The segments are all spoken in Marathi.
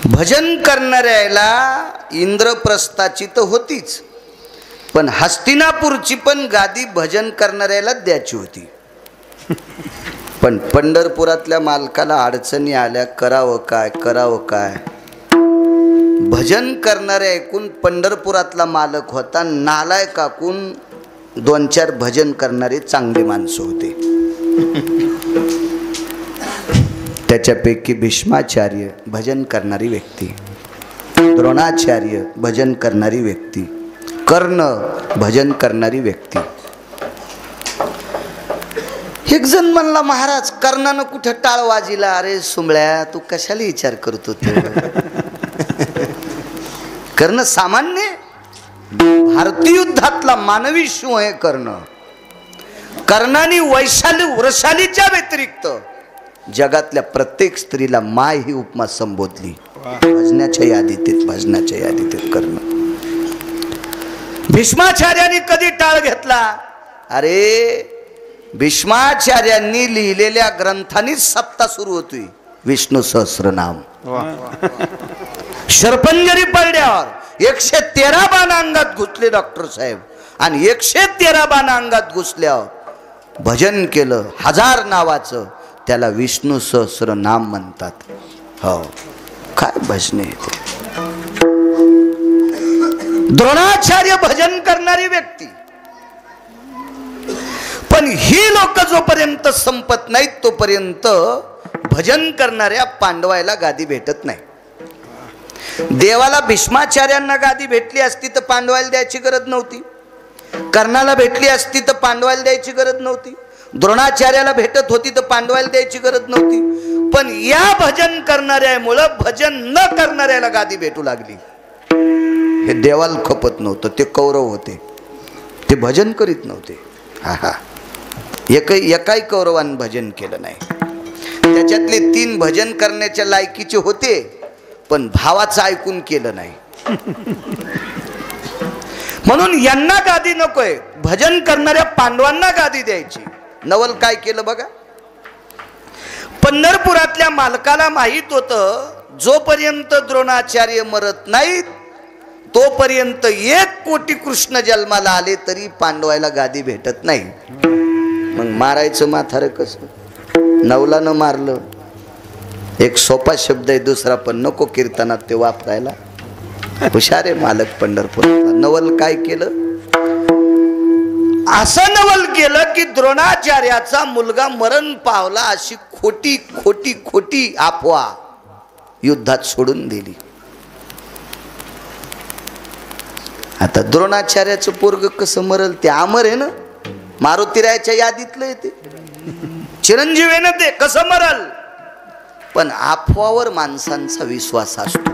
भजन करणाऱ्याला इंद्रप्रस्थाची तर होतीच, पण हस्तिनापूरची पण गादी भजन करणाऱ्याला द्यायची होती. पण पंढरपुरातल्या मालकाला अडचणी आल्या, करावं काय करावं काय. भजन करणारे ऐकून पंढरपुरातला मालक होता, नालायक ऐकून 2-4 भजन करणारे चांगले माणसं होते. त्याच्यापैकी भीष्माचार्य भजन करणारी व्यक्ती, द्रोणाचार्य भजन करणारी व्यक्ती, कर्ण भजन करणारी व्यक्ती. एक जण म्हणला, महाराज कर्णानं कुठे टाळ वाजिला. अरे सुंबळ्या, तू कशाला विचार करतो ते. कर्ण सामान्य भारतीय युद्धातला मानवी शिव आहे कर्ण. कर्णाने वैशाली वृषालीच्या व्यतिरिक्त जगातल्या प्रत्येक स्त्रीला माय ही उपमा संबोधली. भजनाच्या यादीत कर्ण. भीष्माचार्यांनी कधी टाळ घेतला. अरे भीष्माचार्यांनी लिहिलेल्या ग्रंथांनीच सप्ताह सुरू होती. विष्णू सहस्रनाम. शर्पंजरी पडल्यावर 113 बाण अंगात घुसले डॉक्टर साहेब, आणि 113 बाण अंगात घुसल्यावर भजन केलं 1000 नावाचं. त्याला विष्णू सहस्रनाम म्हणतात. हो, काय भजने येते. द्रोणाचार्य भजन करणारी व्यक्ती. पण ही लोक जोपर्यंत संपत नाहीत तोपर्यंत भजन करणाऱ्या पांडवायला गादी भेटत नाही. देवाला भीष्माचार्यांना गादी भेटली असती तर पांडवायला द्यायची गरज नव्हती. कर्णाला भेटली असती तर पांडवायला द्यायची गरज नव्हती. द्रोणाचार्याला भेटत होती तर पांडवायला द्यायची गरज नव्हती. पण या भजन करणाऱ्यामुळं भजन न करणाऱ्याला गादी भेटू लागली. हे देवाला खपत नव्हतं. ते कौरव होते, ते भजन करीत नव्हते. हा, एकाही कौरवान भजन केलं नाही. त्याच्यातले 3 भजन करण्याच्या लायकीचे होते, पण भावाचं ऐकून केलं नाही. म्हणून यांना गादी नकोय, भजन करणाऱ्या पांडवांना गादी द्यायची. नवल काय केलं बघा. पंढरपुरातल्या मालकाला माहित होतं जोपर्यंत द्रोणाचार्य मरत नाहीत तोपर्यंत 1 कोटी कृष्ण जन्माला आले तरी पांडवायला गादी भेटत नाही. मग मारायचं म्हातारं कसं. नवलानं मारलं. एक सोपा शब्द आहे, दुसरा पण नको कीर्तनात ते वापरायला. हुशार आहे मालक पंढरपूरला. नवल काय केलं. असं नवल केलं की द्रोणाचार्याचा मुलगा मरण पावला अशी खोटी खोटी खोटी अफवा युद्धात सोडून दिली. आता द्रोणाचार्याचं पोरग कसं मरल. ते अमर आहे ना, मारुतीरायाच्या यादीतलं येते, चिरंजीव आहे ना, ते कसं मरल. पण अफवावर माणसांचा विश्वास असतो.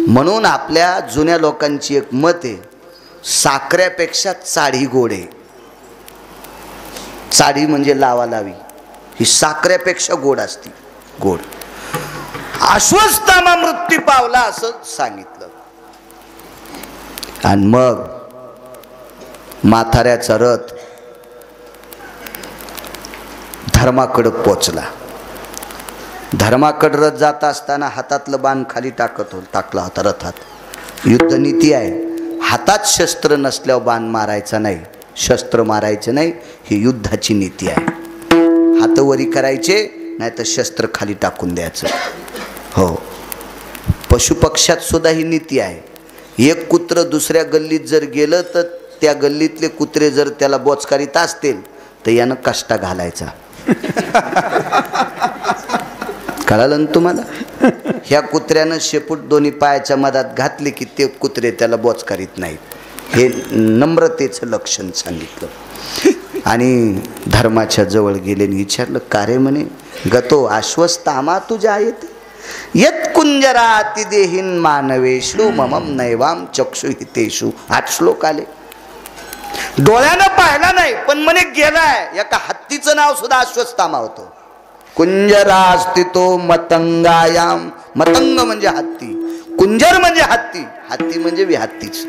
म्हणून आपल्या जुन्या लोकांची एक मत आहे, साखऱ्यापेक्षा चाढी गोड आहे. चाढी म्हणजे लावालावी, ही साखऱ्यापेक्षा गोड असती. गोड. अश्वत्थामा मृत्यू पावला असं सांगितलं. आणि मग म्हाताऱ्याचा रथ धर्माकडे पोचला. धर्माकडे रथ जात असताना हातातलं बाण खाली टाकला होता रथात. युद्धनीती आहे, हातात शस्त्र नसल्यावर बाण मारायचा नाही, शस्त्र मारायचं नाही, ही युद्धाची नीती आहे. हात वरी करायचे, नाही तर शस्त्र खाली टाकून द्यायचं. हो, पशुपक्ष्यात सुद्धा ही नीती आहे. एक कुत्र दुसऱ्या गल्लीत जर गेलं तर त्या गल्लीतले कुत्रे जर त्याला बोचकारीत असतील तर यानं कष्टा घालायचा. कळालं ना तुम्हाला. ह्या कुत्र्यानं शेपूट दोन्ही पायाच्या मधात घातले की ते कुत्रे त्याला बोचकारीत नाहीत. हे नम्रतेचं लक्षण सांगितलं. आणि धर्माच्या जवळ गेले आणि विचारलं, का रे. म्हणे, गतो आश्वस्तामा तुझ्या येते यत कुंजराती देहीन मानवेषु ममम नैवाम चक्षुहितेषु. 8 श्लोक आले. डोळ्यानं पाहिला नाही पण म्हणे गेलाय. एका हत्तीचं नाव सुद्धा अश्वत्थामा होतं. कुंजरास्थितो मतंगायाम. मतंग म्हणजे हत्ती, कुंजर म्हणजे हत्ती, हत्ती म्हणजे विहत्तीच.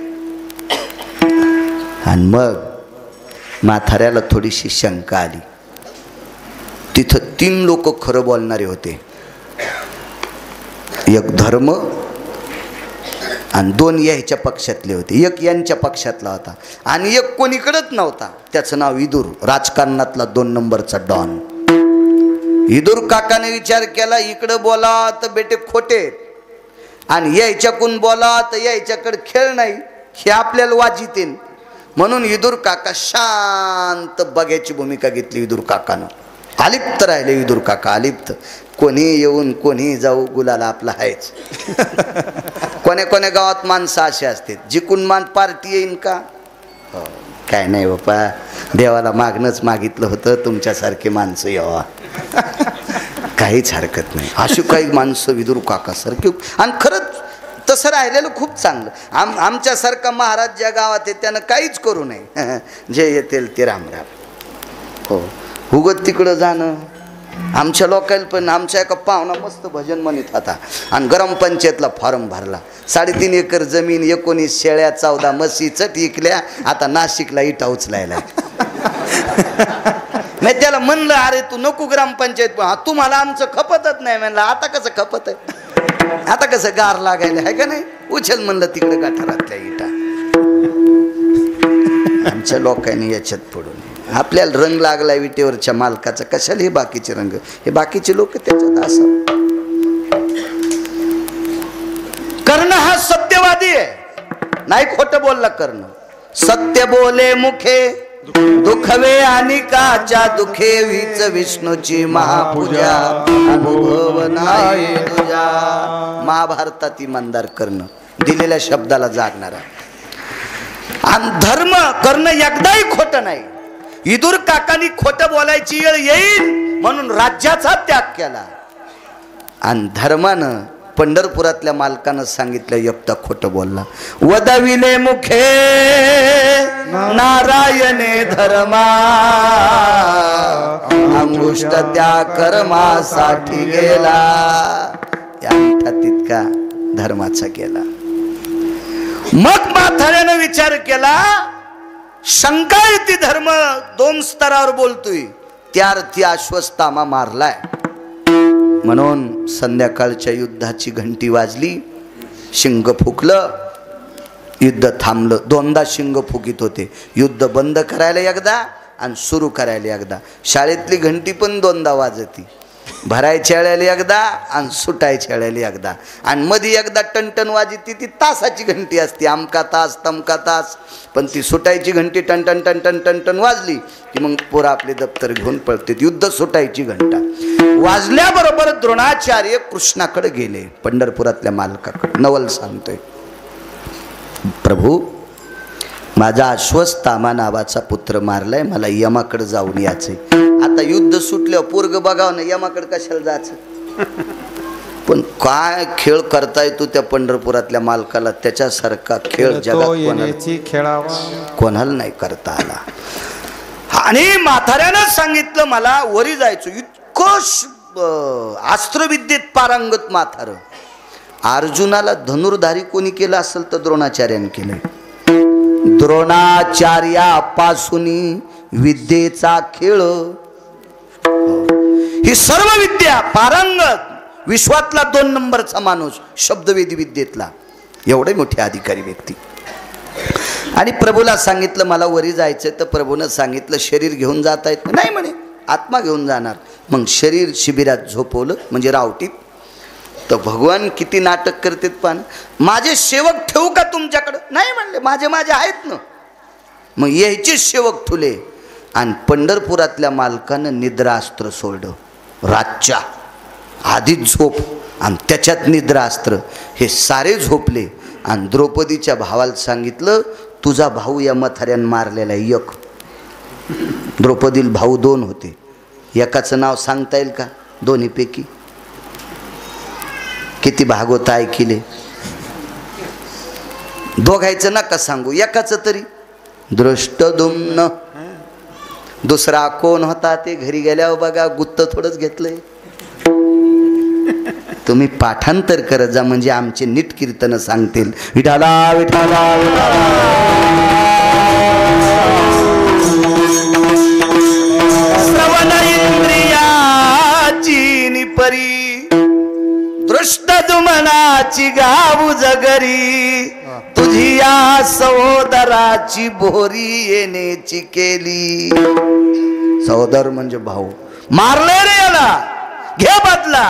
आणि मग म्हाताऱ्याला थोडीशी शंका आली. तिथं 3 लोक खरं बोलणारे होते. एक धर्म आणि दोन याच्या पक्षातले होते. एक यांच्या पक्षातला होता आणि एक कोणीकडेच नव्हता. त्याचं नाव विदुर, राजकारणातला 2 नंबरचा डॉन. विदुर काकाने विचार केला, इकडं बोला तर बेटे खोटे आणि याच्याकडून बोला तर याच्याकडे खेळ नाही, हे आपल्याला वाजितेन. म्हणून विदुर काका शांत बघ्याची भूमिका घेतली. विदुर काकानं अलिप्त राहिले. विदुर काका अलिप्त. कोणी येऊन कोणी जाऊ, गुलाला आपला आहेच. कोण्या कोण्या गावात माणसं असे असते, जिकून मान पार्टी येईन का? हो, काय नाही बाप्पा, देवाला मागणंच मागितलं होतं तुमच्यासारखे माणसं यावा. काहीच हरकत नाही. अशी काही माणसं विदुर काका सारखी. आणि खरंच तसं राहिलेलं खूप चांगलं. आमच्यासारखा महाराज ज्या गावात आहे त्यानं काहीच करू नये. जे येतील ते रामराम. हो, उगत तिकडं जाणं. आमच्या लोकांना पण आमच्या एका पाहुणा मस्त भजन म्हणत होता आणि ग्रामपंचायतला फॉर्म भरला. 3.5 एकर जमीन, 19 शेळ्या, 14 म्हशी चट इकल्या. आता नाशिकला इटा उचलायला. मी त्याला म्हणलं, अरे तू नको ग्रामपंचायत, तुम्हाला आमचं खपतच नाही. म्हणलं आता कसं खपत आहे, आता कसं गार लागायला आहे का नाही, उचल म्हणलं तिकडे गटारातल्या इटा. आमच्या लोकांनी याच्यात पडून आपल्याला रंग लागला विटेवरच्या मालकाचा, कशाला हे बाकीचे रंग, हे बाकीचे लोक त्याच्यात असं. कर्ण हा सत्यवादी आहे, नाही खोटं बोलला कर्ण. सत्य बोले मुखे दुखवे आणि काच्या दुखे, वीच विष्णूची महापूजा अनुभव नाही तुझा. महाभारतात इमानदार कर्ण, दिलेल्या शब्दाला जागणारा. आणि धर्म कर्ण एकदाही खोटं नाही. विदुर काकांनी खोटं बोलायची वेळ येईल म्हणून राज्याचा त्याग केला. आणि धर्मानं पंढरपुरातल्या मालकानं सांगितलं, एकटा खोटं बोलला. वदविले मुखे नारायणे धर्मा, अंगुष्ट त्या कर्मासाठी गेला. या तितका धर्माचा गेला. मग म्हाताऱ्यानं विचार केला, शंका येते, धर्म 2 स्तरावर बोलतोय. त्या अर्थी अश्वत्थामा मारलाय. म्हणून संध्याकाळच्या युद्धाची घंटी वाजली, शिंग फुकलं, युद्ध थांबलं. 2दा शिंग फुकीत होते. युद्ध बंद करायला एकदा आणि सुरू करायला एकदा. शाळेतली घंटी पण 2दा वाजती, भरायच्या वेळेला एकदा आणि सुटायच्या वेळेला एकदा. आणि मध्ये एकदा टनटन वाजती, ती तासाची घंटी असते, अमका तास तमका तास. पण ती सुटायची घंटी टनटन टनटन टनटन वाजली की मग पोरं आपले दप्तर घेऊन पळते. युद्ध सुटायची घंटा वाजल्याबरोबर द्रोणाचार्य कृष्णाकडे गेले, पंढरपुरातल्या मालकाकडे. नवल सांगतोय, प्रभू माझा अश्वत्थामा नावाचा पुत्र मारलाय, मला यमाकडे जाऊन यायचंय. आता युद्ध सुटल्यावर पोरग बघावं ना, यमाकडे कशाला जायचं. पण काय खेळ करताय तू त्या पंढरपुरातल्या मालकाला, त्याच्यासारखा खेळ जगात कोणाला नाही करता आला. आणि म्हाताऱ्यानं सांगितलं, मला वरी जायचं. इतकं अस्त्रविद्येत पारंगत म्हातारं. अर्जुनाला धनुर्धारी कोणी केलं असेल तर द्रोणाचार्याने केलं. द्रोणाचार्यापासून विद्येचा खेळ, ही सर्व विद्या पारंगत, विश्वातला 2 नंबरचा माणूस, शब्दवेदी विद्येतला, एवढे मोठे अधिकारी व्यक्ती. आणि प्रभूला सांगितलं मला वरी जायचं. तर प्रभूनं सांगितलं शरीर घेऊन जाता येत नाही म्हणे, आत्मा घेऊन जाणार. मग शरीर शिबिरात झोपवलं, म्हणजे रावटीत. तर भगवान किती नाटक करतात. पण माझे सेवक ठेवू का तुमच्याकडं? नाही म्हणले, माझे आहेत ना. मग यायचे सेवक ठुले. आणि पंढरपुरातल्या मालकानं निद्रास्त्र सोडलं. रातच्या आधीच झोप आणि त्याच्यात निद्रास्त्र, हे सारे झोपले. आणि द्रौपदीच्या भावाला सांगितलं, तुझा भाऊ या म्हाताऱ्यानं मारलेला एक. द्रौपदीला भाऊ 2 होते, एकाचं नाव सांगता येईल का? दोन्हीपैकी किती भागवत ऐकिले? दोघायचं नका सांगू, एकाचं तरी. दृष्टद्युम्न. दुसरा कोण होता ते घरी गेल्यावर बघा, गुत्त थोडंच घेतलंय. तुम्ही पाठांतर करत जा, म्हणजे आमचे नीट कीर्तन सांगतील. विठाला विठाला श्रवण इंद्रियाची निपरी. दृष्टद्युम्नाची गाऊ जगरी, तुझी या सहोदराची भोरी येण्याची केली. सहोदर म्हणजे भाऊ. मारले रे याला, घे बदला.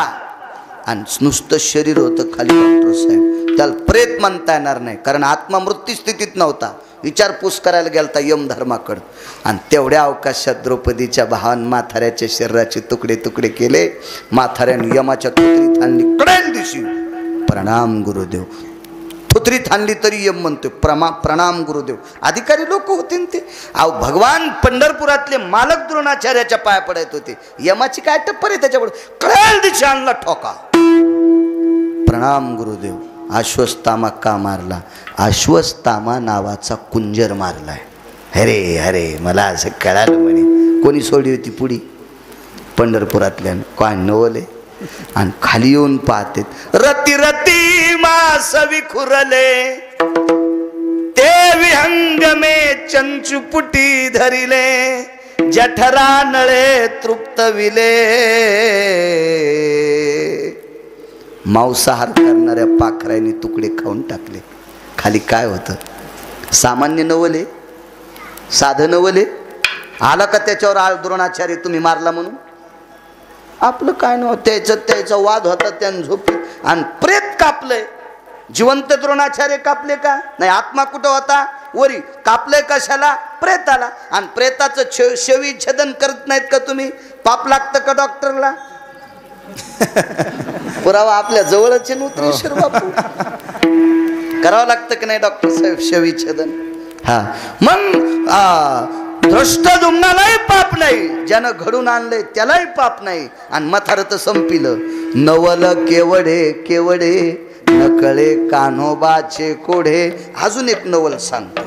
आणि नुसतं शरीर होतं खाली. डॉक्टर साहेब त्याला प्रेत म्हणता येणार नाही, कारण आत्मा मृत्यू स्थितीत नव्हता. विचारपूस करायला गेलता यमधर्माकडं. आणि तेवढ्या अवकाशात द्रौपदीच्या भावान म्हाताऱ्याच्या शरीराचे तुकडे तुकडे केले. म्हाताऱ्याने यमाच्या थुत्रीत आणली. कडेल दिवशी प्रणाम गुरुदेव. थुत्रीत आणली तरी यम म्हणतोय प्रणाम गुरुदेव. अधिकारी लोक होते ते. अहो भगवान पंढरपुरातले मालक द्रोणाचार्याच्या पाया पडत होते. यमाची काय टप्पर आहे त्याच्यापुढे. कडेल दिवशी आणला ठोका. प्रणाम गुरुदेव. अश्वत्थामा का मारला? अश्वत्थामा नावाचा कुंजर मारलाय. अरे अरे मला असं कळालं म्हणे. कोणी सोडली होती पुढी? पंढरपुरातल्या काय नवले. आणि खाली येऊन पाहते, रती रती मास विखुरले, ते विहंग मे चंचुपुटी धरिले, जठरा नळे तृप्त विले. मांसाहार करणाऱ्या पाखरांनी तुकडे खाऊन टाकले. खाली काय होतं? सामान्य नवले, साधं नवले. आला का त्याच्यावर द्रोणाचार्य तुम्ही मारला म्हणून? आपलं काय नव्हतं. त्याचा वाद होता त्यानं झोपी. आणि प्रेत कापलंय. जिवंत द्रोणाचार्य कापले का? नाही. आत्मा कुठं होता? वरी. कापलंय कशाला? प्रेताला. आणि प्रेताचं शवी छेदन करत नाहीत का तुम्ही? पाप लागतं का डॉक्टरला? पुरावा आपल्या जवळच नव्हतं बापू. करावं लागतं की नाही डॉक्टर साहेब शवी छेदन? हा. मग दृष्टद्युम्नालाही पाप नाही, ज्यानं घडून आणलंय त्यालाही पाप नाही. आणि म्हातारं तर संपिलं. नवल केवढे केवढे, नकळे कान्होबाचे कोढे. अजून एक नवल सांगतो.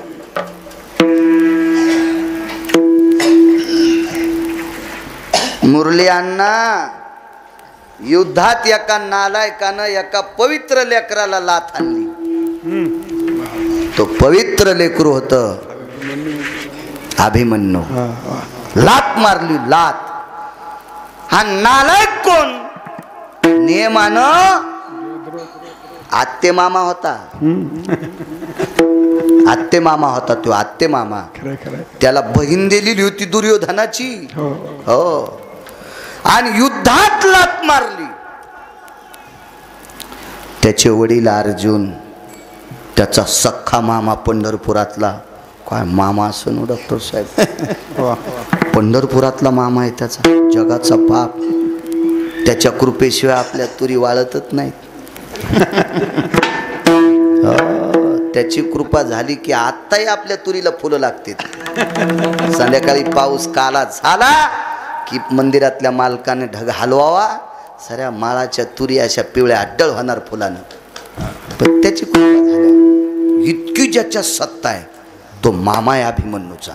मुरली अण्णा, युद्धात एका नालायकानं एका पवित्र लेकराला लाथ आणली. तो पवित्र लेकरू होतं अभिमन्यू. लात मारली, लात. हा नालायक कोण? नियमानं आत्ते मामा होता. आत्ते मामा होता तो. आत्ते मामा. त्याला बहीण दिलेली होती दुर्योधनाची. हो. आणि युद्धात लात मारली. त्याचे वडील अर्जुन, त्याचा सख्खा मामा पंढरपुरातला. काय मामा असं ना डॉक्टर साहेब? पंढरपुरातला मामा आहे त्याचा. जगाचा बाप. त्याच्या कृपेशिवाय आपल्या तुरी वाळतच नाहीत. त्याची कृपा झाली की आत्ताही आपल्या तुरीला फुलं लागतील. संध्याकाळी पाऊस काला झाला की मंदिरातल्या मालकाने ढग हलवावा. साऱ्या माळाच्या तुरी अशा पिवळ्या अड्डळ होणार फुलानं. पण त्याची कृपा झाली. इतकी ज्याच्या सत्ता आहे तो मामा आहे अभिमन्यूचा.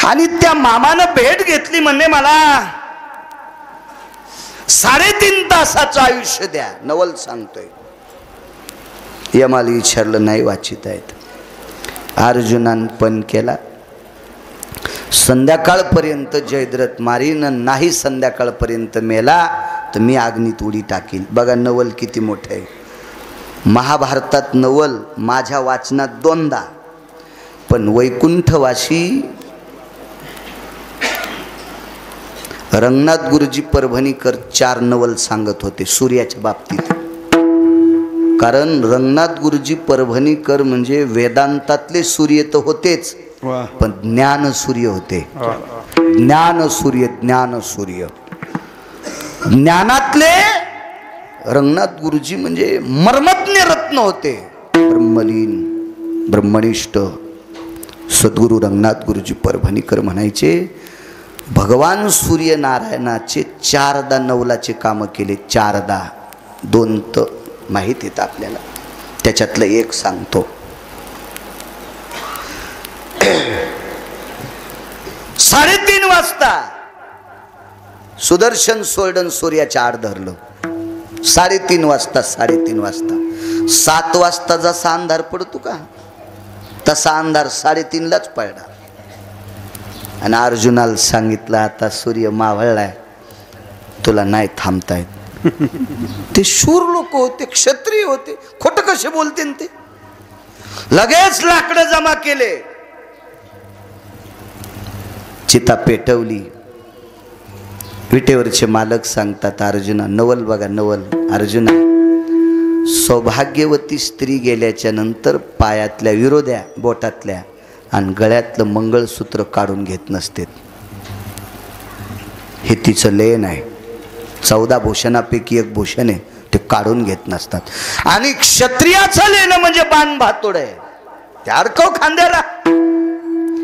आणि त्या मामानं भेट घेतली म्हणजे मला 3.5 तासाचं आयुष्य द्या. नवल सांगतोय. यमाला विचारलं नाही वाचित आहेत. अर्जुनान पण केला. संध्याकाळपर्यंत जयद्रथ मारीन, नाही संध्याकाळपर्यंत मेला तर मी अग्नीत उडी टाकील. बघा नवल किती मोठं आहे. महाभारतात नवल माझ्या वाचनात 2दा. पण वैकुंठवासी रंगनाथ गुरुजी परभणीकर 4 नवल सांगत होते सूर्याच्या बाबतीत. कारण रंगनाथ गुरुजी परभणीकर म्हणजे वेदांतातले सूर्य तर होतेच, पण ज्ञान सूर्य होते. ज्ञान सूर्य, ज्ञान सूर्य. ज्ञानातले रंगनाथ गुरुजी म्हणजे मर्मज्ञ रत्न होते. ब्रह्मलीन, ब्रह्मनिष्ठ सद्गुरू रंगनाथ गुरुजी परभणीकर म्हणायचे, भगवान सूर्यनारायणाचे 4दा नवलाचे कामं केले. 4दा. 2 तर माहीत येतं आपल्याला. त्याच्यातलं एक सांगतो. 3:30 वाजता सुदर्शन सोडन सूर्याच्या आड धरलं. 3:30 वाजता. 3:30 वाजता. 7 वाजता जसा अंधार पडतो का तसा अंधार 3:30लाच पडला. आणि अर्जुनाला सांगितलं आता सूर्य मावळलाय, तुला नाही थांबता येत. ते शूर लोक होते, क्षत्रिय होते, खोटं कसे बोलते ते? लगेच लाकडं जमा केले, चिता पेटवली. विटेवरचे मालक सांगतात, अर्जुना नवल बघा, नवल, अर्जुना सौभाग्यवती स्त्री गेल्याच्या नंतर पायातल्या विरोध्या बोटातल्या आणि गळ्यातलं मंगळसूत्र काढून घेत नसते. हे तिचं लेण आहे, 14 भूषणापैकी एक भूषण आहे, ते काढून घेत नसतात. आणि क्षत्रियाचं लेणं म्हणजे बाण भातोड आहे, ते अडकव खांद्याला,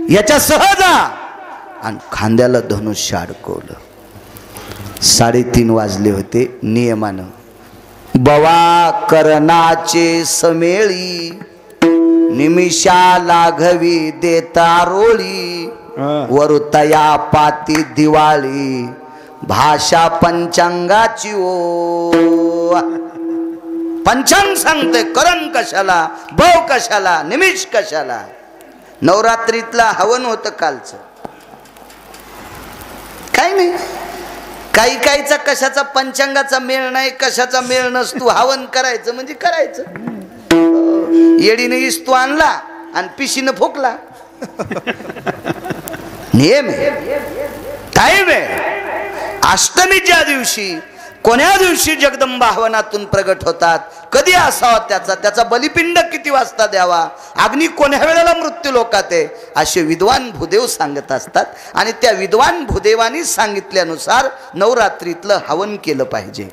याच्या सहज आणि खांद्याला धनुष्य अडकवलं. 3:30 वाजले होते. नियमानं बवा करणाचे समेळी, निमिषा लाघवी देता रोळी, वरुतया पाती दिवाळी, भाषा पंचांगाची ओ. पंचांग सांगते, करण कशाला, भव कशाला, निमिष कशाला. नवरात्रीतला हवन होतं कालचं, काय नाही, काही काहीचा कशाचा पंचांगाचा मेळ नाही, कशाचा मेळ नसतो. हवन करायचं म्हणजे करायचं. येडीने इस्तू आणला आणि पिशीनं फुकला, नियम आहे, टाईम आहे. अष्टमीच्या दिवशी, कोण्या दिवशी जगदंबा हवनातून प्रगट होतात, कधी असावा त्याचा बलिपिंड किती वाजता द्यावा, अग्नी कोण्या वेळेला मृत्यू लोकात आहे, असे विद्वान भूदेव सांगत असतात. आणि त्या विद्वान भूदेवानी सांगितल्यानुसार नवरात्रीतलं हवन केलं पाहिजे.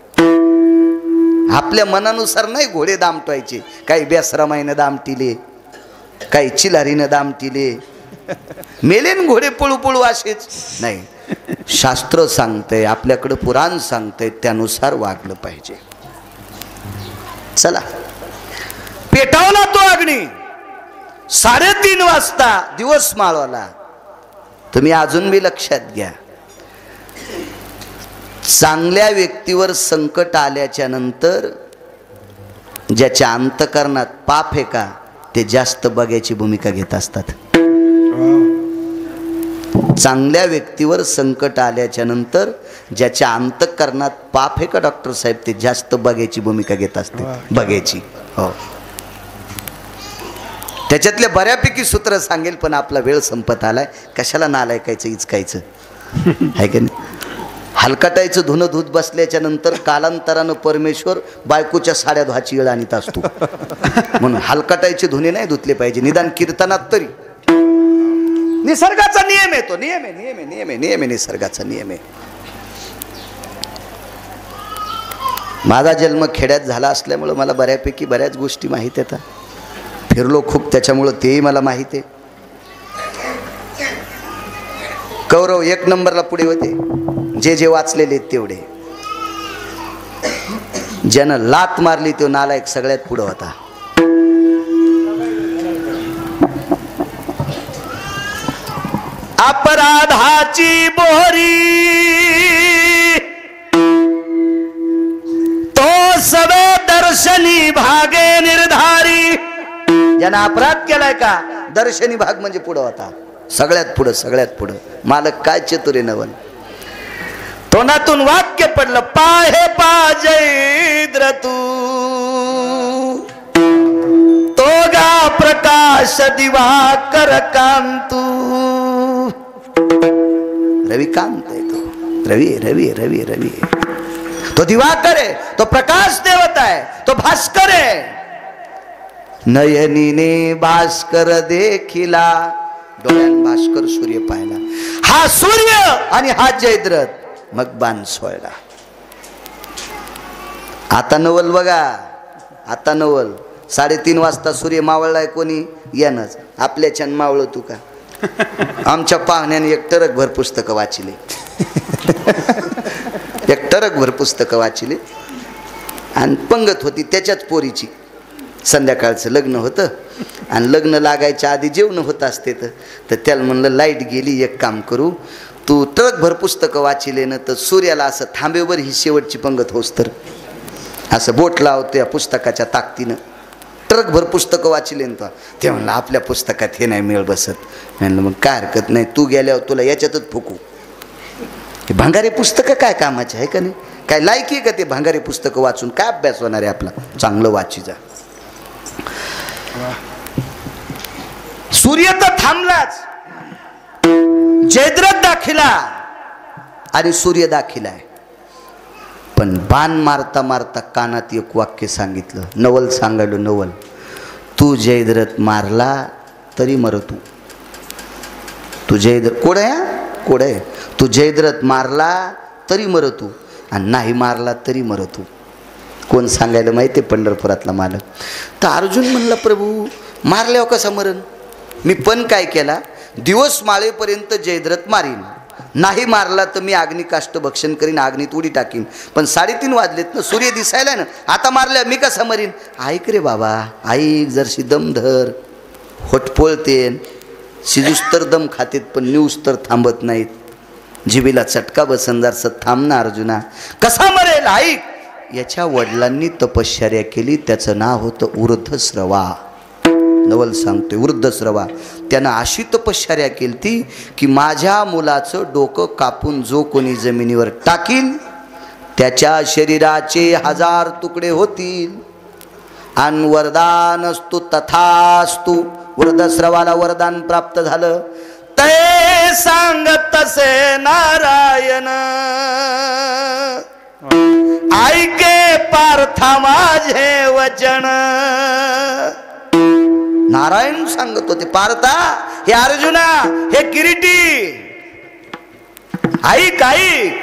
आपल्या मनानुसार नाही घोडे दामटवायचे, काही बेसरामाईनं दामटिले, काही चिलारीनं दामटिले, मेलेन घोडे पळू पळू असेच नाही. शास्त्र सांगतंय, आपल्याकडं पुराण सांगतंय, त्यानुसार वागलं पाहिजे. चला, पेटावला तो अग्नी. 3:30 वाजता दिवस माळवला. तुम्ही अजून बी लक्षात घ्या, चांगल्या व्यक्तीवर संकट आल्याच्या नंतर ज्याच्या अंतकरणात पाप आहे का, ते जास्त बघायची भूमिका घेत असतात. चांगल्या व्यक्तीवर संकट आल्याच्या नंतर ज्याच्या अंतकरणात पाप आहे का डॉक्टर साहेब, ते जास्त बघायची भूमिका घेत असते. बघायची, हो. त्याच्यातले बऱ्यापैकी सूत्र सांगेल, पण आपला वेळ संपत आलाय. कशाला नालायकायचं इचकायचं आहे का नाही. हलकटायचं धुणं धुत बसल्याच्या नंतर कालांतरानं परमेश्वर बायकोच्या साड्या धुवाची वेळ आणत असतो. म्हणून हलकटायचे धुणे नाही धुतले पाहिजे, निदान कीर्तनात तरी. निसर्गाचा नियम आहे तो, नियम आहे, नियम आहे, नियम आहे, नियम आहे, निसर्गाचा नियम आहे. माझा जन्म खेड्यात झाला असल्यामुळं मला बऱ्यापैकी बऱ्याच गोष्टी माहीत आहेत. फिरलो खूप, त्याच्यामुळं तेही मला माहीत आहे. कौरव 1 नंबरला पुढे होते, जे वाचलेले तेवढे. ज्यानं लात मारली तो नालायक सगळ्यात पुढे होता. अपराधाची बोरी तो सवे दर्शनी भागे निर्धारी. ज्यानं अपराध केलाय का, दर्शनी भाग म्हणजे पुढं होता, सगळ्यात पुढं, सगळ्यात पुढं. मालक काय चतुरे नवल. तोंडातून वाक्य पडलं, पाहे पाजैद्र तू, तो गा प्रकाश दिवाकर कांतू. रविकांत आहे तो, रवी रवी रवी रवी. तो दिवाकर आहे, तो प्रकाश देवता आहे, तो भास्कर आहे. नयनीने भास्कर देखिला, डोळ्यान भास्कर सूर्य पाहिला. हा सूर्य आणि हा जयद्रथ, मग बाण सोडला. आता नवल बघा, आता नवल. 3:30 वाजता सूर्य मावळलाय, कोणी यानच आपल्याच्यान मावळ तू का. आमच्या पाहुण्याने 1 टरकभर पुस्तकं वाचिले, 1 टरकभर पुस्तकं वाचिले. आणि पंगत होती त्याच्याच पोरीची. संध्याकाळचं लग्न होतं आणि लग्न लागायच्या आधी जेवण होत असते. तर त्याला म्हणलं, लाईट गेली, एक काम करू, तू टरकभर पुस्तकं वाचिले ना, तर सूर्याला असं थांबेवर ही शेवटची पंगत होस तर असं बोट लावतो या पुस्तकाच्या ताकदीनं. ट्रकभर पुस्तकं वाचिले ना ते म्हणलं, आपल्या पुस्तकात हे नाही मेळ बसत. म्हणलं मग काय हरकत नाही, तू गेल्यावर तुला याच्यातच फुकू. भांगारे पुस्तकं काय कामाचे आहे का नाही? काय लायकी आहे का ते भांगारे पुस्तकं वाचून? काय अभ्यास होणार आहे आपला? चांगलं वाची जा. सूर्य तर थांबलाच, जयद्रथ दाखिला आणि सूर्य दाखिला आहे. पण बाण मारता मारता कानात एक वाक्य सांगितलं, नवल सांगायलो नवल, तू जयद्रथ मारला तरी मरतू. तू जयद्रथ कोड आहे, कोड आहे. तू जयद्रथ मारला तरी मरतू आणि नाही मारला तरी मरतू. कोण सांगायला माहिती? पंढरपुरातला मालक. तर अर्जुन म्हणला, प्रभू मारल्यावर कसा मरण? मी पण काय केला, दिवस माळेपर्यंत जयद्रथ मारीन, नाही मारला तर मी अग्निकाष्ट भक्षण करीन, अग्नीत उडी टाकीन. पण 3:30 वाजलेत ना, सूर्य दिसायला ना, आता मारल्या मी कसा मरीन? ऐक रे बाबा, ऐक, जरशी दम धर. होटपोळतेन शिजूस तर दम खातेत पण न्यूज तर थांबत नाहीत. जिबीला चटका बसंदारचं थांबना अर्जुना. कसा मरेल ऐक. याच्या वडिलांनी तपश्चर्या केली, त्याचं नाव होतं ऊर्ध्वश्रवा. नवल सांगतोय ऊर्ध्वश्रवा. त्यानं अशी तपश्चर्या केली ती की माझ्या मुलाचं डोकं कापून जो कोणी जमिनीवर टाकील त्याच्या शरीराचे 1000 तुकडे होतील. आणि वरदान असतो तथास्तु. ऊर्ध्वश्रवाला वरदान प्राप्त झालं. ते सांगत तसे नारायण, ऐके पार्था माझे वचन. नारायण सांगत होते, पार्था, हे अर्जुना, हे किरीटी, ऐक ऐक.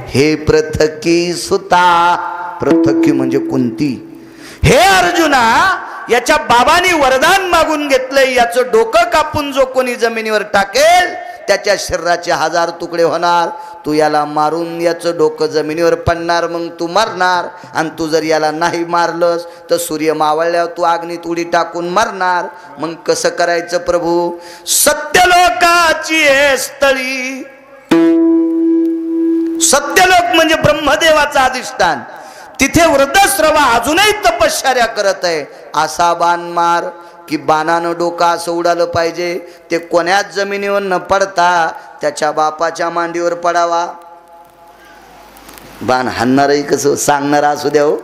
हे पृथकी सुता, पृथकी म्हणजे कुंती. हे अर्जुना, याच्या बाबांनी वरदान मागून घेतलंय, याचं डोकं कापून जो कोणी जमिनीवर टाकेल त्याच्या शरीराचे 1000 तुकडे होणार. तू याला मारून याचं डोकं जमिनीवर पडणार, मग तू मरणार. आणि तू जर याला नाही मारलंस तर सूर्य मावळल्यावर तू अग्नीत उडी टाकून मरणार. मग कसं करायचं प्रभू? सत्यलोकाची स्थळी, सत्यलोक म्हणजे ब्रह्मदेवाचं अधिष्ठान, तिथे वृद्धश्रवा अजूनही तपश्चर्या करत आहे. असा बाण मार की बाणानं डोकं असं उडालं पाहिजे, ते कोण्याच जमिनीवर न पडता त्याच्या बापाच्या मांडीवर पडावा. बाण हाणणारही कसं सांगणारा असू द्या हो,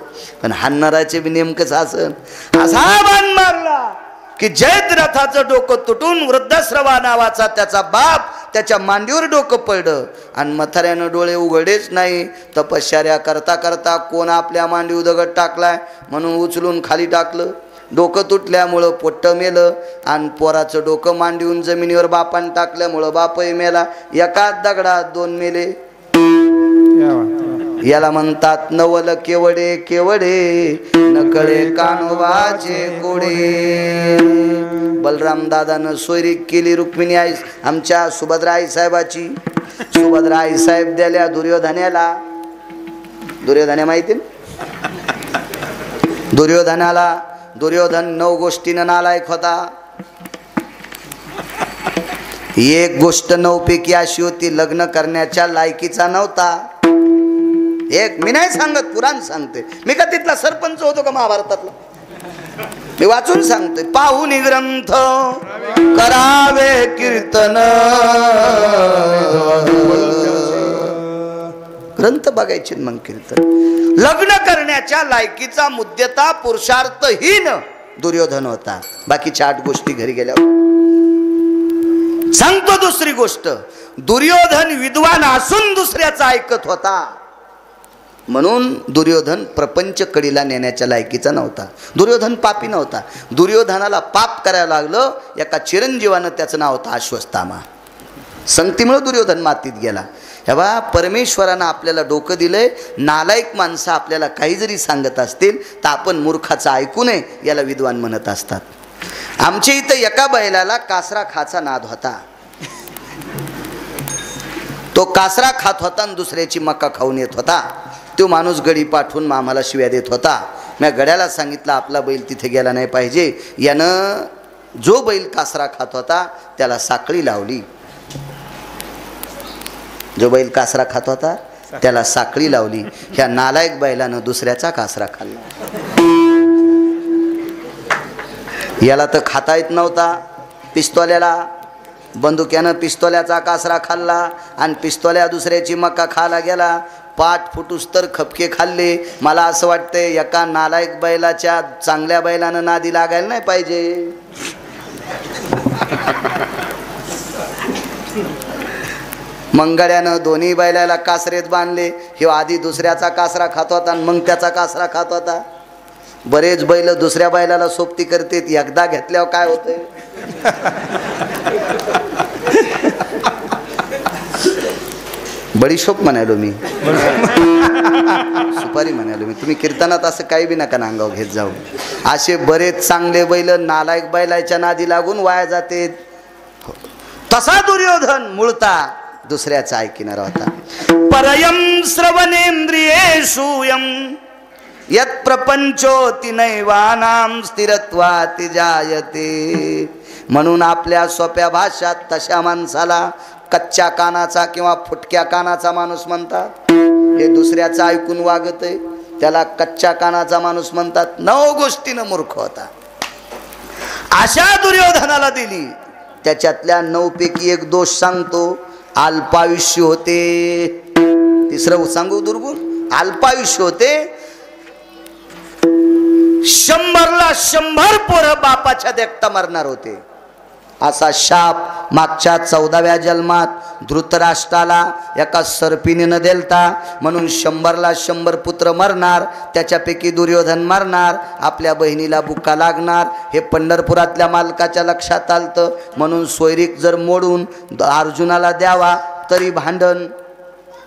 पण हाणणाराचे बी नेमकंच असन. असा बाण मारला की जयद्रथाचं डोकं तुटून वृद्धश्रवा नावाचा त्याचा बाप त्याच्या मांडीवर डोकं पडलं. आणि म्हाताऱ्यानं डोळे उघडेच नाही. तपश्चर्या करता करता कोण आपल्या मांडीवर दगड टाकलाय म्हणून उचलून खाली टाकलं. डोकं तुटल्यामुळं पोट्ट मेलं. आणि पोराचं डोकं मांडीहून जमिनीवर बापान टाकल्यामुळं बापही मेला. एकाच दगडात 2 मेले. याला म्हणतात नवल केवडे केवडे, नकळे कानोबाचे कोडे. बलराम दादानं सोयरी केली रुक्मिणी आई, आमच्या सुभद्रा आई साहेबाची. सुभद्रा आई साहेब द्याल्या दुर्योधनाला. दुर्योधना माहिती ना? दुर्योधनाला. दुर्योधन 9 गोष्टीनं नालायक होता. एक गोष्ट 9 पैकी अशी होती, लग्न करण्याच्या लायकीचा नव्हता. एक मी नाही सांगत, पुराण सांगते. मी का तिथला सरपंच होतो का महाभारतातला? मी वाचून सांगतोय. पाहुनी ग्रंथ करावे कीर्तन, ग्रंथ बघायचे मग कीर्तन. लग्न करण्याच्या लायकीचा मुद्देता पुरुषार्थहीन दुर्योधन होता. बाकीच्या 8 गोष्टी घरी गेल्यावर सांगतो. दुसरी गोष्ट, दुर्योधन विद्वान असून दुसऱ्याचा ऐकत होता. म्हणून दुर्योधन प्रपंच कडीला नेण्याच्या लायकीचा नव्हता. दुर्योधन पापी नव्हता. दुर्योधनाला पाप करायला लागलं. एका चिरंजीवानं त्याचं नाव होतं अश्वत्थामा. संगतीमुळे दुर्योधन मातीत गेला. हे बा, परमेश्वरानं आपल्याला डोकं दिलंय. नालायक माणसं आपल्याला काही जरी सांगत असतील तर आपण मूर्खाचं ऐकू नये, याला विद्वान म्हणत असतात. आमच्या इथं एका बैलाला कासरा खाचा नाद होता. तो कासरा खात होता आणि दुसऱ्याची मका खाऊन येत होता. तो माणूस गडी पाठवून आम्हाला शिव्या देत होता. मी गड्याला सांगितलं आपला बैल तिथे गेला नाही पाहिजे. यानं जो बैल कासरा खात होता त्याला साखळी लावली. जो बैल कासरा खात होता त्याला साखळी लावली. ह्या नालायक बैलानं दुसऱ्याचा कासरा खाल्ला. याला तर खाता येत नव्हता पिस्तोल्याला. बंदुक्यानं पिस्तोल्याचा कासरा खाल्ला आणि पिस्तोल्या दुसऱ्याची मक्का खायला गेला. पाठ फुटूस तर खपके खाल्ले. मला असं वाटतंय एका नालायक बैलाच्या चांगल्या बैलानं नादी लागायला नाही पाहिजे. मंगळ्यानं दोन्ही बैलाला कासरेत बांधले. हे आधी दुसऱ्याचा कासरा खात होता आणि मग त्याचा कासरा खात होता. बरेच बैल दुसऱ्या बैलाला सोबती करते, एकदा घेतल्यावर काय होतंय. बडीशोप म्हणालो मी, सुपारी म्हणालो मी. तुम्ही कीर्तनात असं काही बी नका नांगाव घेत जाऊ. असे बरेच चांगले बैल नालायक बैलाच्या नादी लागून वाया जाते. तसा दुर्योधन मूळता दुसऱ्याचा ऐकणार होता. परयम श्रवणेंद्रियेषु यम यत प्रपंचोति नैवानाम स्थिरत्वाति जायते. म्हणून आपल्या सोप्या भाषात तशा माणसाला कच्च्या कानाचा किंवा फुटक्या कानाचा माणूस म्हणतात. हे दुसऱ्याचं ऐकून वागत आहे त्याला कच्च्या कानाचा माणूस म्हणतात. 9 गोष्टीनं मूर्ख होता. अशा दुर्योधनाला दिली. त्याच्यातल्या 9 पैकी एक दोष सांगतो. अल्पायुष्य होते. तिसरं सांगू दुर्गुण. अल्पायुष्य होते. 100ला 100 पोरं बापाच्या देखता मरणार होते. असा शाप मागच्या 14व्या जन्मात धृतराष्ट्राला एका सर्पिणीनं दिलता. म्हणून 100ला 100 पुत्र मरणार. त्याच्यापैकी दुर्योधन मरणार. आपल्या बहिणीला बुक्का लागणार. हे पंढरपुरातल्या मालकाच्या लक्षात आलतं. म्हणून सोयरीक जर मोडून अर्जुनाला द्यावा तरी भांडण.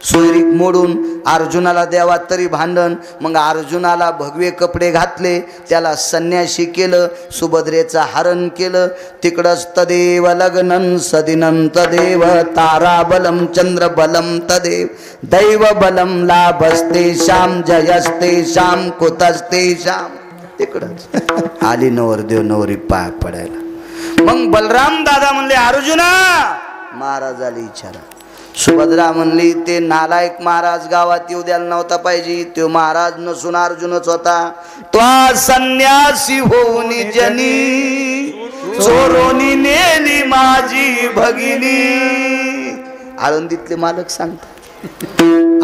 सोयरीक मोडून अर्जुनाला द्यावा तरी भांडण. मग अर्जुनाला भगवे कपडे घातले. त्याला संन्याशी केलं. सुभद्रेचं हरण केलं. तिकडंच तदेव लग्नं सदिनं तदेव ताराबलं चंद्रबलं तदेव दैव बलं लाभस्ते श्याम जयस्ते श्याम कुतस्ते श्याम. तिकडंच आली नवरदेव नवरी पाय पडायला. मग बलराम दादा म्हणले अर्जुना महाराजाला विचारा. सुभद्रा म्हणली ते नालायक महाराज गावात येऊ द्यायला नव्हता पाहिजे. तो महाराज नसून अर्जुनच होता. तो संन्यासी होऊन जनी चोरोनी नेली माझी भगिनी. आळंदीतले मालक सांगतात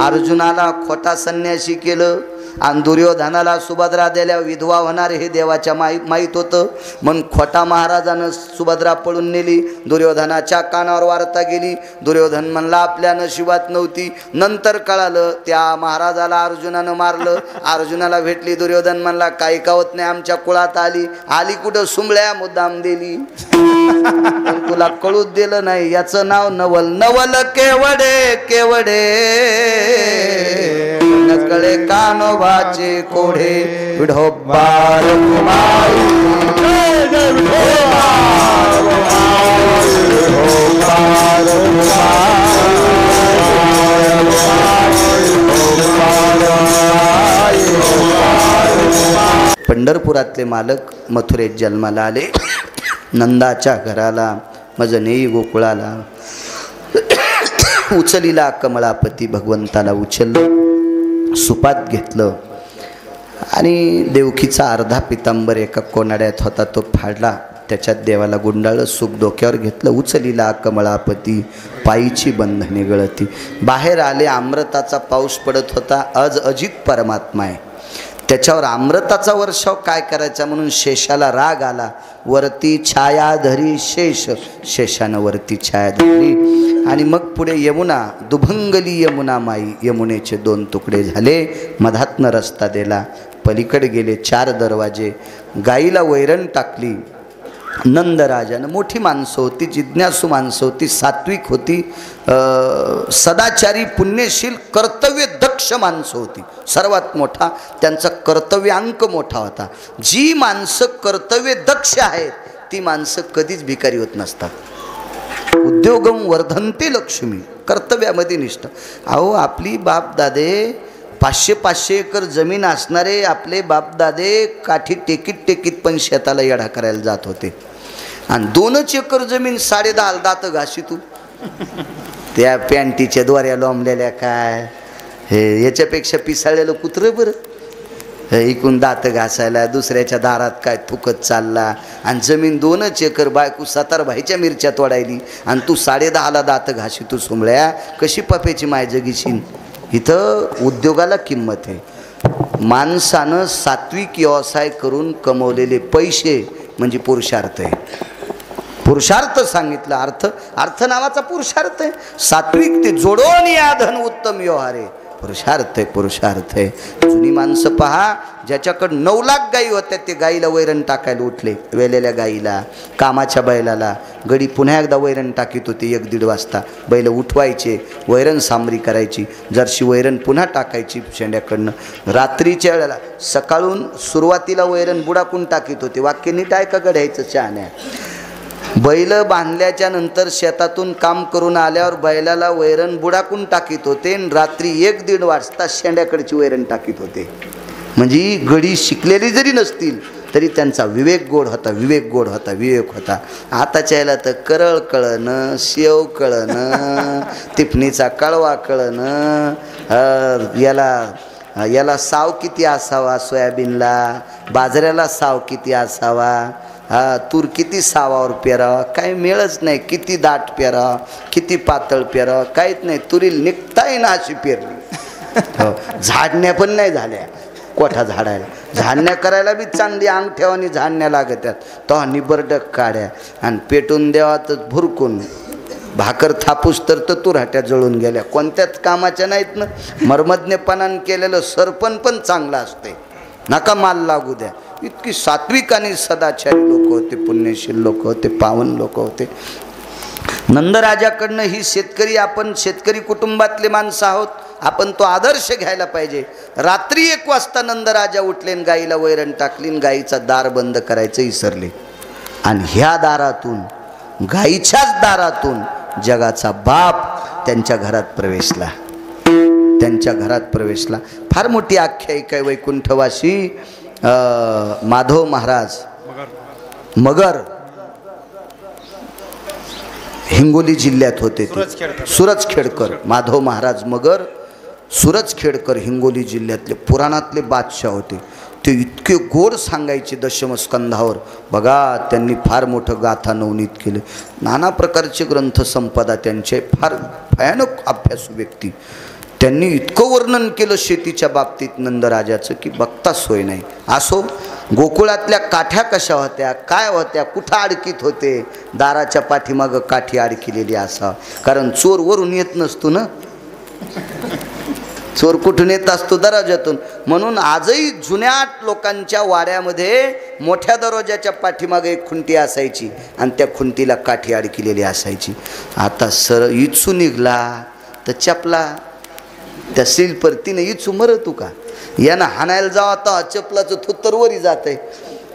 अर्जुनाला खोटा संन्यासी केलं आणि दुर्योधनाला सुभद्रा दिल्या विधवा होणार हे देवाच्या माहीत होतं. म्हणून खोटा महाराजानं सुभद्रा पळून नेली. दुर्योधनाच्या कानावर वार्ता गेली. दुर्योधन म्हणला आपल्या नशिबात नव्हती. नंतर कळालं त्या महाराजाला अर्जुनानं मारलं. अर्जुनाला भेटली. दुर्योधन म्हणला काही कावत नाही आमच्या कुळात आली. आली कुठं सुंबळ्या मुद्दाम दिली. पण तुला कळूच दिलं नाही. याचं नाव नवल. नवल केवडे केवडे नकळे कानोबाचे कोढे विढोबार कुमारी. पंढरपुरातले मालक मथुरेत जन्माला आले. नंदाच्या घराला मज नेई गोकुळाला. उचलीला कमळापती भगवंताला उचललं. सुपात घेतलं आणि देवकीचा अर्धा पितांबर एका कोनाड्यात होता तो फाडला. त्याच्यात देवाला गुंडाळलं. सूप डोक्यावर घेतलं. उचलीला कमळापती पायीची बंधने गळती. बाहेर आले. अमृताचा पाऊस पडत होता. अजित परमात्मा आहे. त्याच्यावर अमृताचा वर्षाव काय करायचा म्हणून शेषाला राग आला. वरती छाया धरी शेष. शेषानं वरती छाया धरली. आणि मग पुढे यमुना. दुभंगली यमुना माई. यमुनेचे 2 तुकडे झाले. मधातनं रस्ता दिला. पलीकडे गेले. 4 दरवाजे. गाईला वैरण टाकली. नंदराजानं. मोठी माणसं होती. जिज्ञासू माणसं होती. सात्विक होती. सदाचारी पुण्यशील कर्तव्य दक्ष माणसं होती. सर्वात मोठा त्यांचा कर्तव्यांक मोठा होता. जी माणसं कर्तव्य दक्ष आहेत ती माणसं कधीच भिकारी होत नसतात. उद्योगम वर्धनते लक्ष्मी. कर्तव्यामध्ये निष्ठ. अहो आपली बापदादे 500-500 एकर जमीन असणारे आपले बापदादे काठी टेकीत पण शेताला येढा करायला जात होते. आणि 2 एकर जमीन 10.5 दात घाशी तू. त्या पॅन्टीच्या द्वाऱ्या लोंबलेल्या काय हे याच्यापेक्षा पिसाळलेलं कुत्रं बरं. इकून दात घासायला, दुसऱ्याच्या दारात काय थुकत चालला, आणि जमीन 2 एकर, बायको 7 भाईच्या मिरच्या तोडायली, आणि तू 10.5ला दात घाशी. तू सुंबळ्या कशी पप्याची माय जगीशीन. इथं उद्योगाला किंमत आहे. माणसानं सात्विक व्यवसाय करून कमवलेले पैसे म्हणजे पुरुषार्थ आहे. पुरुषार्थ सांगितलं, अर्थ नावाचा पुरुषार्थ आहे. सात्विक ते जोडून या धन उत्तम व्यवहार आहे. पुरुषार्थ आहे, पुरुषार्थ आहे. जुनी माणसं पहा, ज्याच्याकडे 9 लाख गायी होत्या, ते गाईला वैरण टाकायला उठले. वेलेल्या गाईला, कामाच्या बैलाला. गडी पुन्हा एकदा वैरण टाकीत होते 1-1.5 वाजता. बैल उठवायचे, वैरण सांबरी करायची, जरशी वैरण पुन्हा टाकायची शेंड्याकडनं. रात्रीच्या वेळेला, सकाळून सुरुवातीला वैरण बुडाकून टाकीत होते. वाक्य नीट ऐका गड्याचं शहाण्या. बैल बांधल्याच्या नंतर शेतातून काम करून आल्यावर बैलाला वैरण बुडाकून टाकीत होते, आणि रात्री 1-1.5 वाजता शेंड्याकडची वैरण टाकीत होते. म्हणजे गडी शिकलेली जरी नसतील तरी त्यांचा विवेक गोड होता, विवेक गोड होता, विवेक होता. आताच्या याला तर करळ कळणं, शेव कळणं, तिफणीचा कळवा कळणं, याला साव किती असावा, सोयाबीनला, बाजऱ्याला साव किती असावा, तूर किती सावावर पेरावा, काही मेळच नाही. किती दाट पेरावा, किती पातळ पेरावा, काहीच नाही. तुरील निघताही ना अशी पेरली. झाडण्या पण नाही झाल्या. कोठा झाडायला झाडण्या करायला बी चांगली अंगठ्यावानी झाडण्या लागत्यात. तो निबरडक काढ्या आणि पेटून द्यावा तर भुरकून. भाकर थापूस तर तुराट्या जळून गेल्या. कोणत्याच कामाच्या नाहीत ना. मर्मज्ञपणानं केलेलं सरपण पण चांगलं असते, नका माल लागू द्या. इतकी सात्विक आणि सदाचारी लोक होते, पुण्यशील लोक होते, पावन लोक होते. नंदराजाकडनं ही शेतकरी, आपण शेतकरी कुटुंबातले माणसं आहोत, आपण तो आदर्श घ्यायला पाहिजे. रात्री 1 वाजता नंदराजा उठले, गाईला वैरण टाकली, गाईचा दार बंद करायचं विसरले, आणि ह्या दारातून, गाईच्याच दारातून जगाचा बाप त्यांच्या घरात प्रवेशला. त्यांच्या घरात प्रवेशला. फार मोठी आख्यायिका आहे वैकुंठवासी. माधव महाराज मगर हिंगोली जिल्ह्यात होते. सुरजखेडकर माधव महाराज मगर सुरजखेडकर हिंगोली जिल्ह्यातले पुराणातले बादशाह होते. ते इतके गोड सांगायचे दशमस्कंधावर. बघा, त्यांनी फार मोठं गाथा नवनीत केले. नाना प्रकारचे ग्रंथ संपदा त्यांचे. फार भयानक अभ्यासू व्यक्ती. त्यांनी इतकं वर्णन केलं शेतीच्या बाबतीत नंदराजाचं की बघता सोय नाही. असो, गोकुळातल्या काठ्या कशा होत्या, काय होत्या, कुठं अडकीत होते. दाराच्या पाठीमागं काठी अडकिलेली असावं, कारण चोर वरून येत नसतो ना. चोर कुठून येत असतो? दरवाजातून. म्हणून आजही जुन्या लोकांच्या वाड्यामध्ये मोठ्या दरवाजाच्या पाठीमागे एक खुंटी असायची, आणि त्या खुंटीला काठी अडकिलेली असायची. आता सर इचू निघला तर चपला त्या सील परतीने इचू मरतू का? यानं हाणायला जावा तर चपलाचं थुत्तर वरी जात आहे,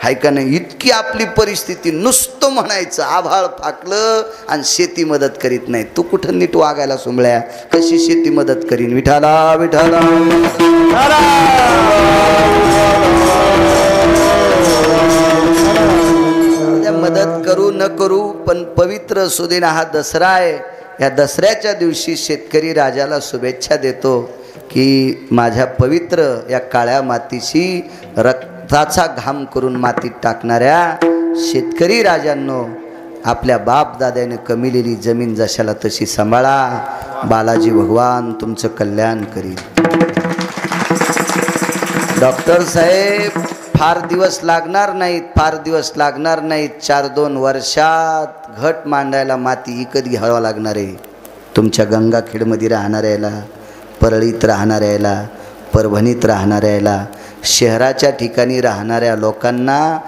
हाय का नाही? इतकी आपली परिस्थिती. नुसतं म्हणायचं आभाळ फाकलं आणि शेती मदत करीत नाही. तू कुठं नीट वागायला सुंबळ्या? कशी शेती मदत करीन? विठाला विठाला मदत करू न करू, पण पवित्र सुदिन हा दसरा आहे. या दसऱ्याच्या दिवशी शेतकरी राजाला शुभेच्छा देतो की माझ्या पवित्र या काळ्या मातीशी रक्ताचा घाम करून मातीत टाकणाऱ्या शेतकरी राजांनो, आपल्या बाप दाद्याने कमिलेली जमीन जशाला तशी सांभाळा. बालाजी भगवान तुमचं कल्याण करील. डॉक्टर साहेब, फार दिवस लागणार नाहीत, फार दिवस लागणार नाहीत. 4-2 वर्षात घट मांडायला माती विकत घ्यावं लागणार आहे. तुमच्या गंगाखेडमध्ये राहणाऱ्याला, परळीत राहणाऱ्याला, परभणीत राहणाऱ्याला, शहराच्या ठिकाणी राहणाऱ्या लोकांना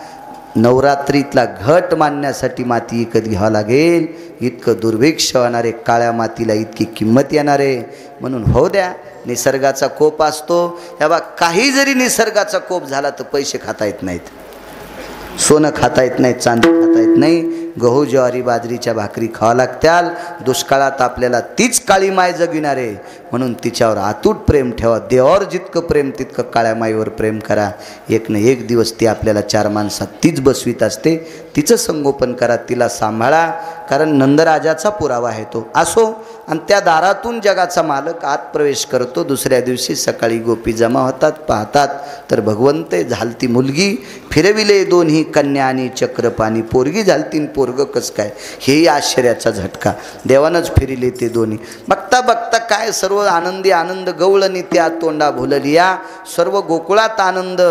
नवरात्रीतला घट मांडण्यासाठी माती विकत घ्यावं लागेल. इतकं दुर्भिक्ष होणारे, काळ्या मातीला इतकी किंमत येणार आहे. म्हणून होऊ द्या. निसर्गाचा कोप असतो. ह्या बा, काही जरी निसर्गाचा कोप झाला तर पैसे खाता येत नाहीत, सोनं खाता येत नाही, चांदी खाता येत नाही. गहू ज्वारी बाजरीच्या भाकरी खावा लागत्याल. दुष्काळात आपल्याला तीच काळी माय जगविणार आहे, म्हणून तिच्यावर अतूट प्रेम ठेवा. देवावर जितकं प्रेम तितकं काळ्या माईवर प्रेम करा. एक ना एक दिवस ती आपल्याला 4 माणसात तीच बसवीत असते. तिचं संगोपन करा, तिला सांभाळा, कारण नंदराजाचा पुरावा आहे तो. असो, आणि त्या दारातून जगाचा मालक आत प्रवेश करतो. दुसऱ्या दिवशी सकाळी गोपी जमा होतात, पाहतात तर भगवंते झालती मुलगी, फिरविले दोन्ही कन्या आणि चक्रपाणी, पोरगी झालतीन पोरग कस काय, हेही आश्चर्याचा झटका. देवानंच फिरिले ते दोन्ही. बघता बघता काय सर्व आनंदी आनंद, गवळणी त्या तोंडा भुललिया. सर्व गोकुळात आनंद,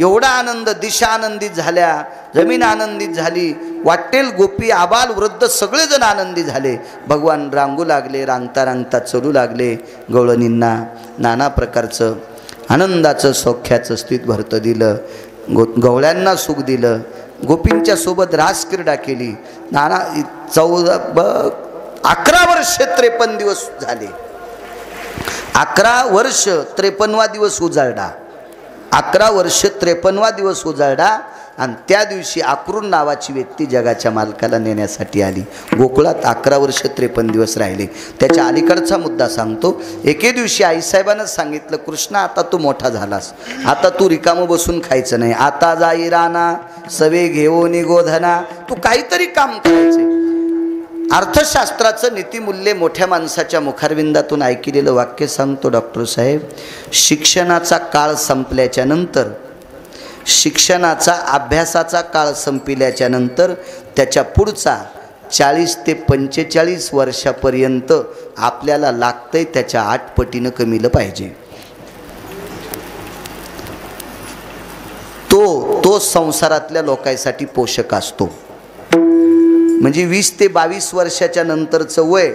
एवढा आनंद, दिशा आनंदित झाल्या, जमीन आनंदित झाली, वाटेल गोपी आबाल वृद्ध सगळेजण आनंदी झाले. भगवान रांगू लागले, रांगता रांगता चलू लागले. गवळणींना नाना प्रकारचं आनंदाचं सौख्याचं स्थित भरतं दिलं, गवळ्यांना सुख दिलं. गोपींच्या सोबत रास क्रीडा केली. नाना 11 वर्ष 53 दिवस झाले. 11 वर्ष 53वा दिवस उजाळला. 11 वर्ष 53वा दिवस उजाळला. आणि त्या दिवशी आकृन नावाची व्यक्ती जगाच्या मालकाला नेण्यासाठी आली. गोकुळात 11 वर्ष 53 दिवस राहिले. त्याच्या अलीकडचा मुद्दा सांगतो. एके दिवशी आईसाहेबांना सांगितलं, कृष्णा आता तू मोठा झालास, आता तू रिकामं बसून खायचं नाही, आता जाई राना सवे घेऊन गोधना, तू काहीतरी काम करायचे. अर्थशास्त्राचं नीतिमूल्य मोठ्या माणसाच्या मुखारविंदातून ऐकलेलं वाक्य सांगतो डॉक्टर साहेब. शिक्षणाचा काळ संपल्याच्या नंतर, शिक्षणाचा अभ्यासाचा काळ संपल्याच्या नंतर त्याच्या पुढचा 40 ते 45 वर्षापर्यंत आपल्याला लागतंय त्याच्या 8 पटीनं कमीलं पाहिजे. तो संसारातल्या लोकांसाठी पोषक असतो. म्हणजे 20 ते 22 वर्षाच्या नंतरचं वय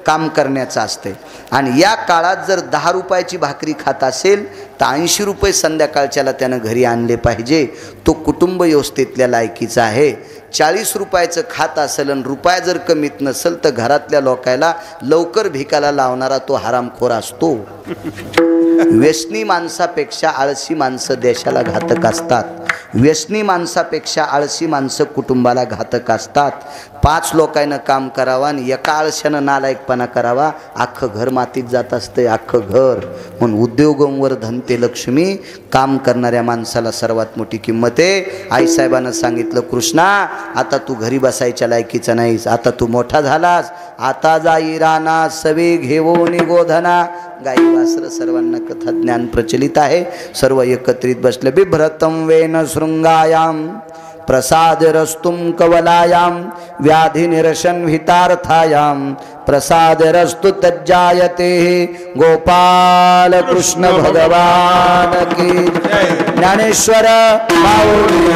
काम करण्याचं असते. आणि या काळात जर 10 रुपयाची भाकरी खात असेल तर 80 रुपये संध्याकाळच्याला त्यानं घरी आणले पाहिजे. तो कुटुंब व्यवस्थेतल्या लायकीचा आहे. 40 रुपयाचं खात असेल आणि रुपया जर कमीत नसेल तर घरातल्या लोकायला लवकर भिकाला लावणारा तो हरामखोर असतो. व्यसनी माणसापेक्षा आळशी माणसं देशाला घातक असतात. व्यसनी माणसापेक्षा आळशी माणसं कुटुंबाला घातक असतात. 5 लोकांना काम करावं आणि एका आळशानं नालायकपणा करावा, अख्खं घर मातीत जात असते, अख्खं घर. म्हणून उद्योगंवर धनते लक्ष्मी, काम करणाऱ्या माणसाला सर्वात मोठी किंमत आहे. आईसाहेबांना सांगितलं, कृष्णा आता तू घरी बसायच्या लायकीचा नाहीस, आता तू मोठा झालास, आता जाई राना सवे घेऊन गोधना. गाई वासर सर्वांना कथा ज्ञान प्रचलित आहे. सर्व एकत्रित बसले. बिभ्रतं वेन शृंगायाम प्रसाद रस्तुम कवलायाम व्याधि निरसन हितार्थायाम प्रसाद रस्तु तज्जायते. गोपाल कृष्ण भगवान की ज्ञानेश्वर माऊली.